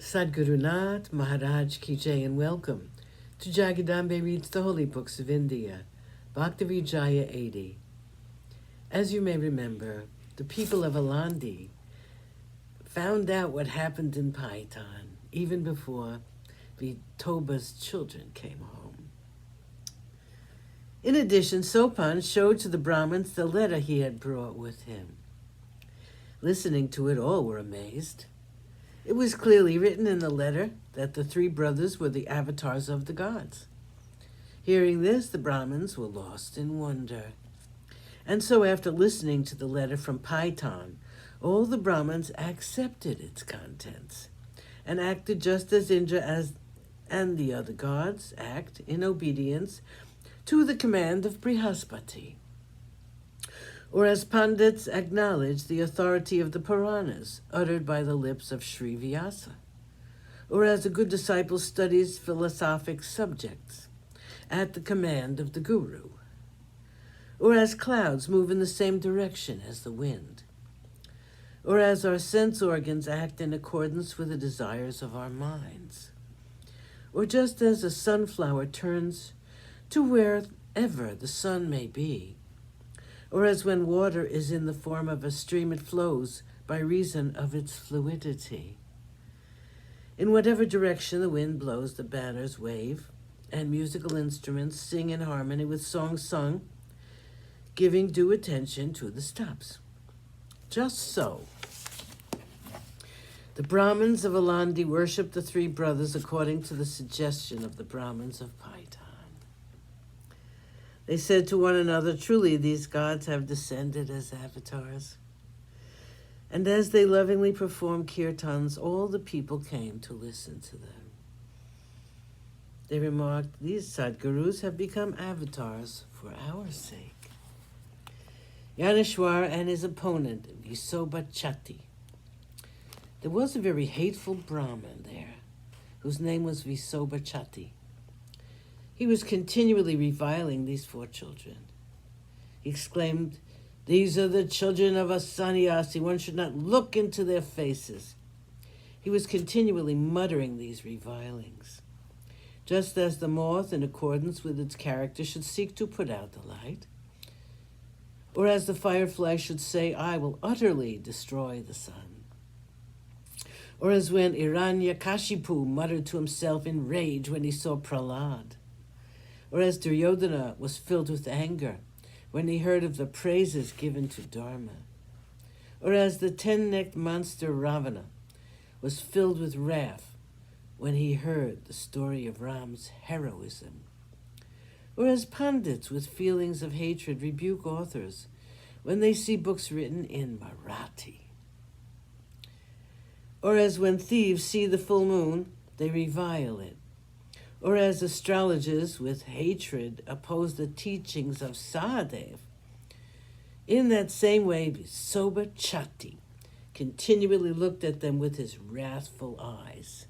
Sadguru Nath Maharaj Ki Jai, and welcome to Jagadambe Reads the Holy Books of India, Bhaktavijaya80. As you may remember, the people of Alandi found out what happened in Paitan even before Vitoba's children came home. In addition, Sopan showed to the Brahmins the letter he had brought with him. Listening to it, all were amazed. It was clearly written in the letter that the three brothers were the avatars of the gods. Hearing this, the Brahmins were lost in wonder. And so after listening to the letter from Paitan, all the Brahmins accepted its contents and acted just as Indra and the other gods act in obedience to the command of Brihaspati. Or as Pandits acknowledge the authority of the Puranas uttered by the lips of Sri Vyasa, or as a good disciple studies philosophic subjects at the command of the Guru, or as clouds move in the same direction as the wind, or as our sense organs act in accordance with the desires of our minds, or just as a sunflower turns to wherever the sun may be, or as when water is in the form of a stream, it flows by reason of its fluidity. In whatever direction the wind blows, the banners wave, and musical instruments sing in harmony with songs sung, giving due attention to the stops. Just so, the Brahmins of Alandi worshipped the three brothers according to the suggestion of the Brahmins of Paitan. They said to one another, "Truly, these gods have descended as avatars." And as they lovingly performed kirtans, all the people came to listen to them. They remarked, "These Sadgurus have become avatars for our sake." Yaneshwar and his opponent, Visobhachati. There was a very hateful Brahmin there, whose name was Visobhachati. He was continually reviling these four children. He exclaimed, "These are the children of a sannyasi. One should not look into their faces." He was continually muttering these revilings. Just as the moth, in accordance with its character, should seek to put out the light, or as the firefly should say, "I will utterly destroy the sun," or as when Hiranyakashipu muttered to himself in rage when he saw Prahlad, or as Duryodhana was filled with anger when he heard of the praises given to Dharma, or as the 10-necked monster Ravana was filled with wrath when he heard the story of Ram's heroism, or as Pandits with feelings of hatred rebuke authors when they see books written in Marathi, or as when thieves see the full moon, they revile it, or as astrologers with hatred oppose the teachings of Sahadev. In that same way, Visobhachati continually looked at them with his wrathful eyes.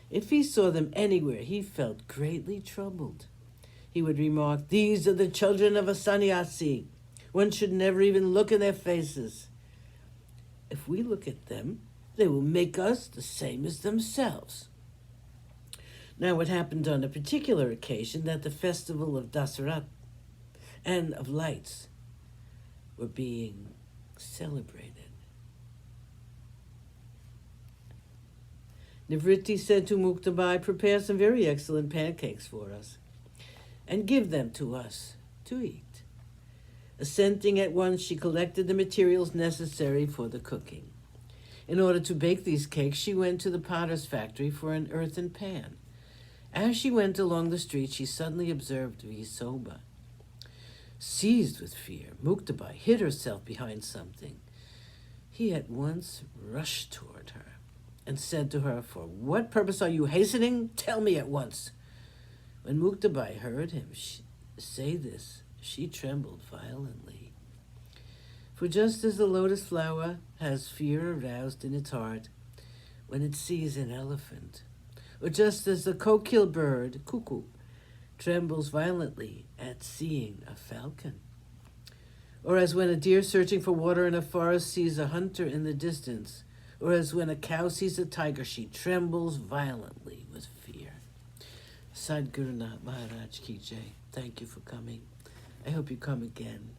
If he saw them anywhere, he felt greatly troubled. He would remark, "These are the children of a sannyasi. One should never even look in their faces. If we look at them, they will make us the same as themselves." Now, it happened on a particular occasion that the festival of Dasarat and of lights were being celebrated. Nivritti said to Muktabai, "Prepare some very excellent pancakes for us and give them to us to eat." Assenting at once, she collected the materials necessary for the cooking. In order to bake these cakes, she went to the potter's factory for an earthen pan. As she went along the street, she suddenly observed Visobha. Seized with fear, Muktabai hid herself behind something. He at once rushed toward her and said to her, "For what purpose are you hastening? Tell me at once." When Muktabai heard him say this, she trembled violently. For just as the lotus flower has fear aroused in its heart when it sees an elephant, or just as the kokil bird, cuckoo, trembles violently at seeing a falcon, or as when a deer searching for water in a forest sees a hunter in the distance, or as when a cow sees a tiger, she trembles violently with fear. Sadhguru Nath Maharaj Ki Jai. Thank you for coming. I hope you come again.